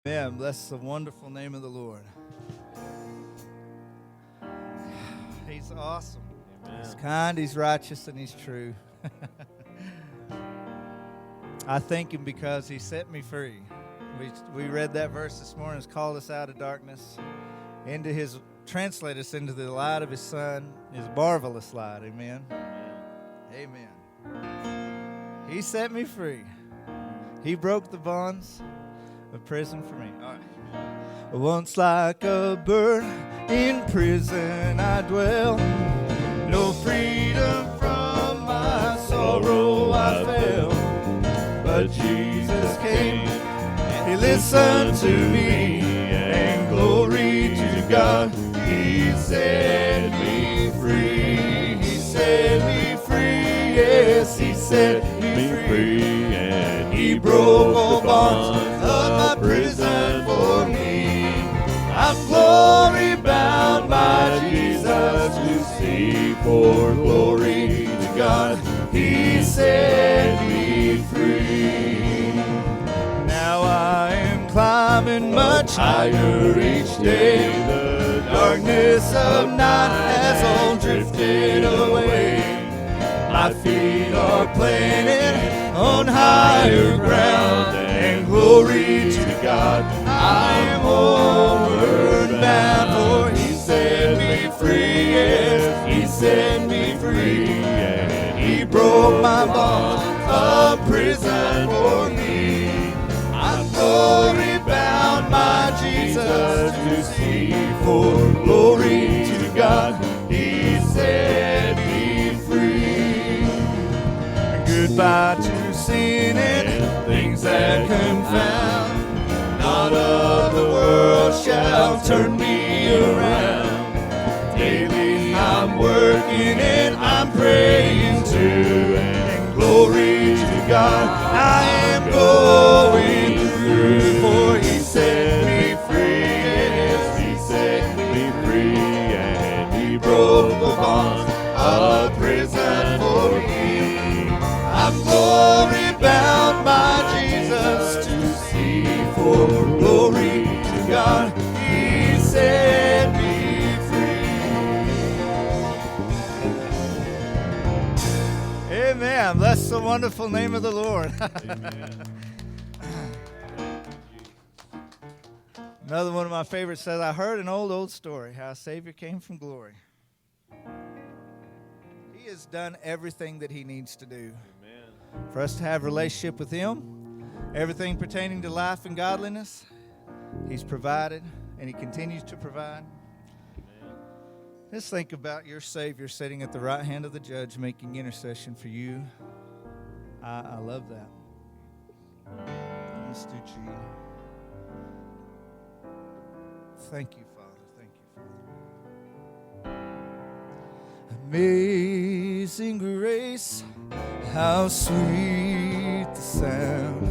Amen. Bless the wonderful name of the Lord. He's awesome. Amen. He's kind, he's righteous, and he's true. I thank him because he set me free. We read that verse this morning. It's called us out of darkness into his, translate us into the light of his son, his marvelous light. Amen. Amen. He set me free. He broke the bonds of prison for me. All right. Once like a bird in prison I dwell, no freedom from my sorrow I felt. But Jesus came and he listened to me, and glory to God, he set me free. He set me free, yes, he set me free. And he broke all bonds of my prison for me. I'm glory bound by Jesus to see, for glory to God, he set me free. Now I am climbing much higher each day. The darkness of night has all drifted away. My feet are planted on higher ground, and glory to God, I am homeward bound. For he set me free, yes, he set me free, and he broke my bonds of prison for me. I'm glory bound by Jesus to see, for glory to God, he set me free. Goodbye to sin and things that confound. Not of the world shall turn me around. Daily I'm working and I'm praying too, and glory to God, I am going through. For he set me free, yes, he set me free, and he broke the bonds of prison for me. I'm glory bound by Jesus to see, for glory to God, he set me free. Amen. Bless the wonderful name of the Lord. Amen. Another one of my favorites says, I heard an old story, how a Savior came from glory. He has done everything that he needs to do. Amen. For us to have a relationship with him, everything pertaining to life and godliness, he's provided, and he continues to provide. Amen. Just think about your Savior sitting at the right hand of the judge making intercession for you. I love that. Let's do G. Thank you, Father. Thank you, Father. Amazing grace, how sweet the sound.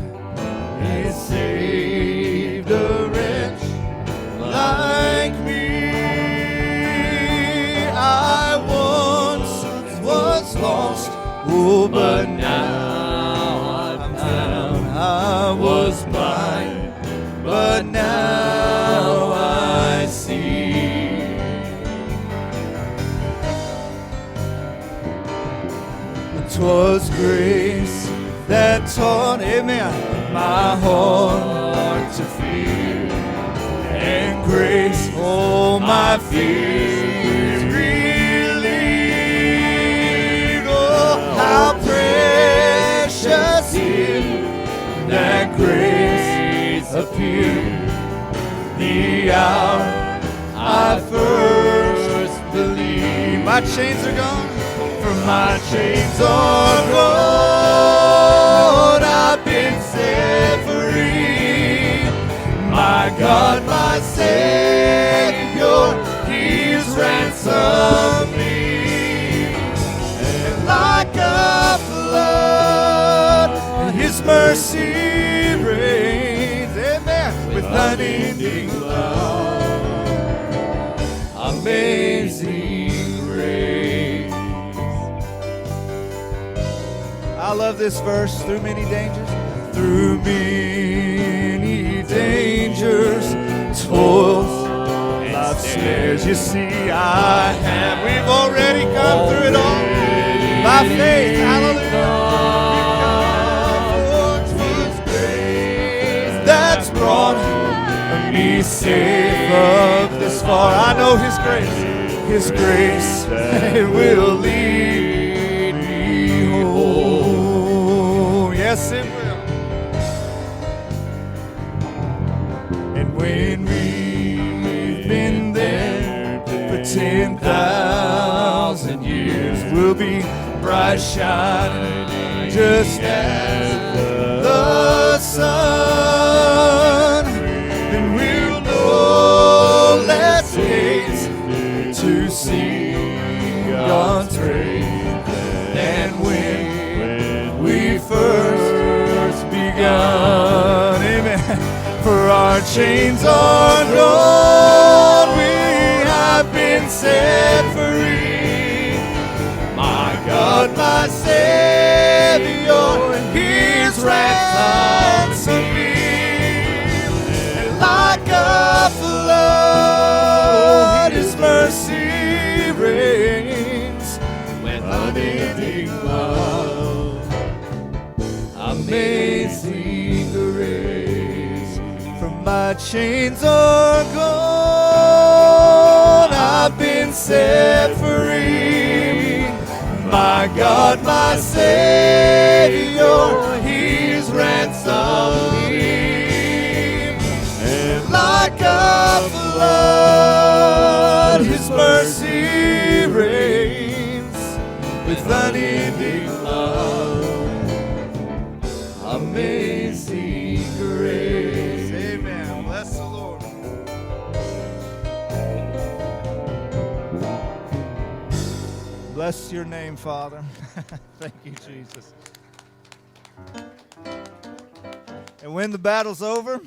It saved a wretch like me. I once was lost, oh, but now I'm found. I was blind, but now I see. 'Twas grace that taught, amen, my heart to fear, and grace all my fears relieved. Oh, how precious here that grace appeared, the hour I first believed. My chains are gone, for my chains are gone. I've been set free. My God, my Savior, he's ransomed me. And like a flood, his mercy reigns, amen, with unending love. Amazing grace. I love this verse. Through many dangers, through many dangers, dangers, toils, life's snares. You see, we've already come through it all by faith. Hallelujah. That's brought me safe up this far. I know His grace, it will lead me home. Yes, it will. And when we've been there for 10,000 years, we'll be bright shining just as the sun. Then we'll know less haze to see God's grace than when we first begun. Amen. For our chains are gone, we have been set free. My God, my Savior, His ransom me. And like a flood, His mercy reigns with unending love. Amazing grace. From my chains are gone, I've been set free. My God, my Savior, He's ransomed me. And like a flood, His mercy reigns with unending love. Amazing grace. Amen. Bless the Lord. Bless your name, Father. Thank you, Jesus. And when the battle's over,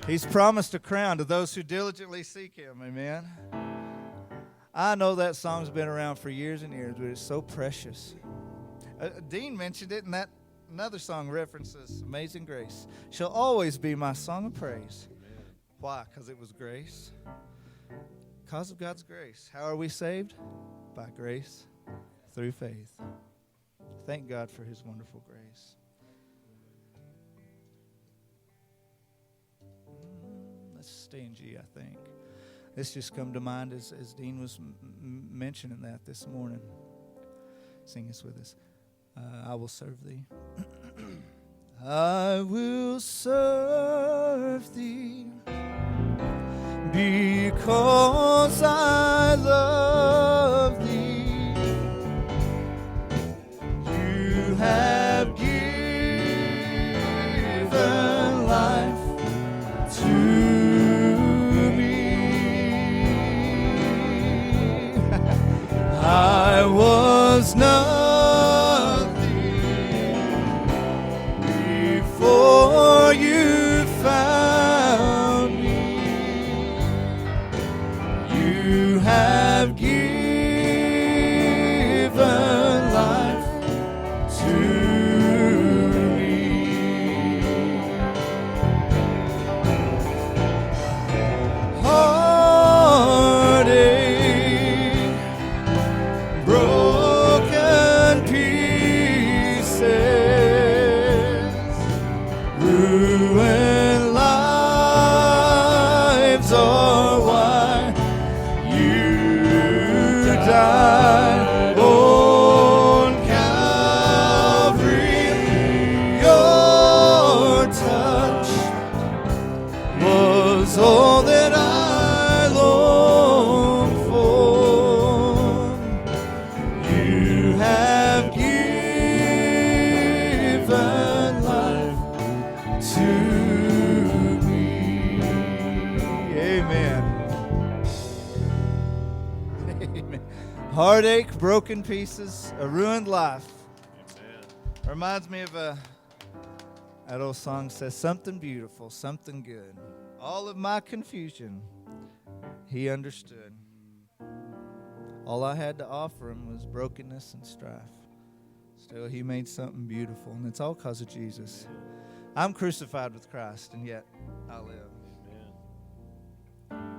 He's promised a crown to those who diligently seek Him. Amen. I know that song's been around for years and years, but it's so precious. Dean mentioned it, and that another song references Amazing Grace. Shall always be my song of praise. Amen. Why? Because it was grace. Because of God's grace. How are we saved? By grace, through faith. Thank God for His wonderful grace. Let's stay in G, I think. This just come to mind as Dean was mentioning that this morning. Sing this with us. I will serve Thee. I will serve Thee because I love Thee. You have given life to me. I was nothing before You found me. You have given life to me. Heartache, broken pieces, ruined lives are why You died on Calvary. Your touch was all that I longed for. You have given life to me. Amen. Amen. Heartache, broken pieces, a ruined life. Amen. Reminds me of that old song says, something beautiful, something good. All of my confusion, He understood. All I had to offer Him was brokenness and strife. Still, He made something beautiful, and it's all because of Jesus. I'm crucified with Christ, and yet I live. Amen.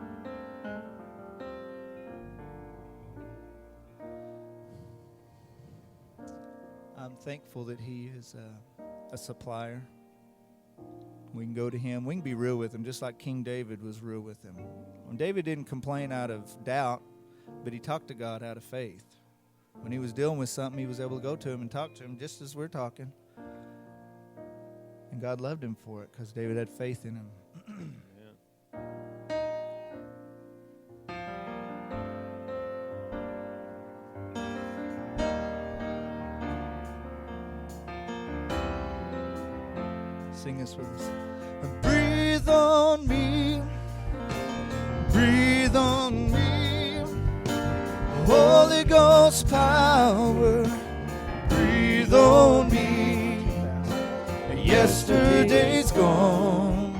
I'm thankful that He is a supplier. We can go to Him. We can be real with Him, just like King David was real with Him. When David didn't complain out of doubt, but he talked to God out of faith. When he was dealing with something, he was able to go to Him and talk to Him just as we're talking. And God loved him for it because David had faith in Him. Amen. Sing this with us. Breathe on me. Breathe on me. Holy Ghost power. Breathe on me. Yesterday's gone.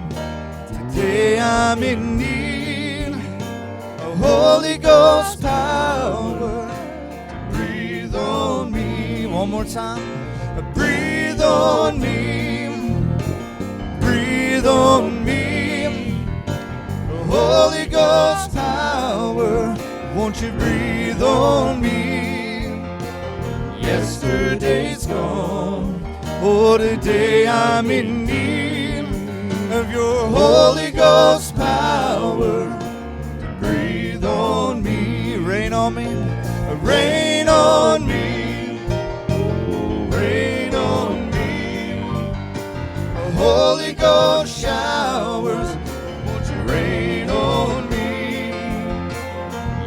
Today I'm in need of Holy Ghost power. Breathe on me. One more time. Breathe on me. Breathe on me. Holy Ghost power. Won't you breathe on me? Yesterday's gone. Oh, today I'm in need of your Holy Ghost power. Breathe on me. Rain on me. Rain on me. Rain on me. Holy Ghost showers. Won't you rain on me?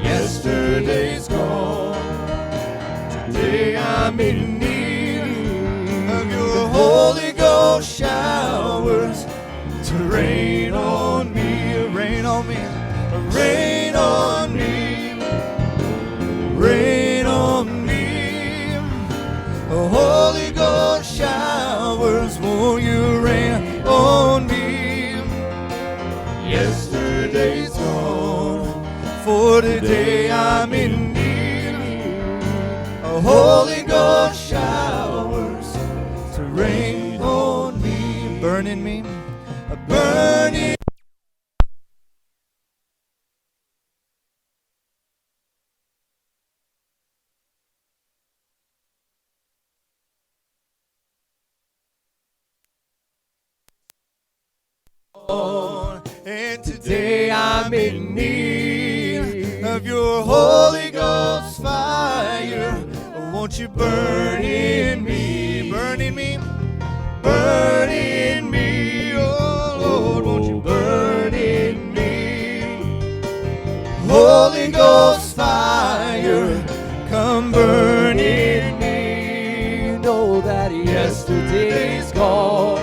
Yesterday's gone. Today I'm in need of your Holy Ghost showers to rain on me, rain on me, rain on me, rain on me. Holy Ghost showers, won't you rain on me? Yesterday's gone, for today I'm in need of Holy Ghost showers to rain on me, burn in me, burn in. And today I'm in need of your Holy Ghost fire. Won't you burn in me, burn in me, burn in me, oh Lord, won't you burn in me? Holy Ghost fire, come burn in me. Know that yesterday's gone.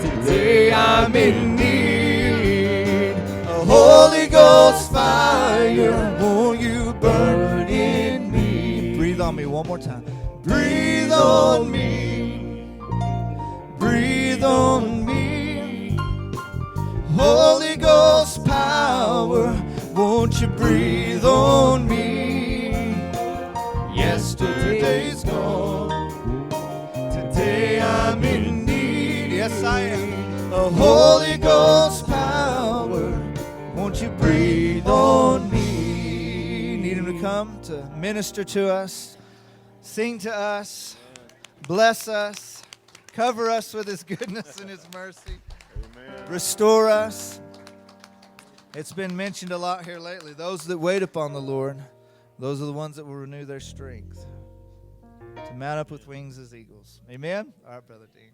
Today I'm in need of Holy Ghost fire. Won't you burn in me? Breathe on me one more time. Breathe on me. Breathe on me. Holy Ghost power. Won't you breathe on me? Yesterday's gone. Today I'm in need. Yes, I am. A Holy Ghost power, won't you breathe on me? Need Him to come to minister to us, sing to us, bless us, cover us with His goodness and His mercy, Amen. restore us. It's been mentioned a lot here lately. Those that wait upon the Lord, those are the ones that will renew their strength, to mount up with wings as eagles. Amen? All right, Brother Dean.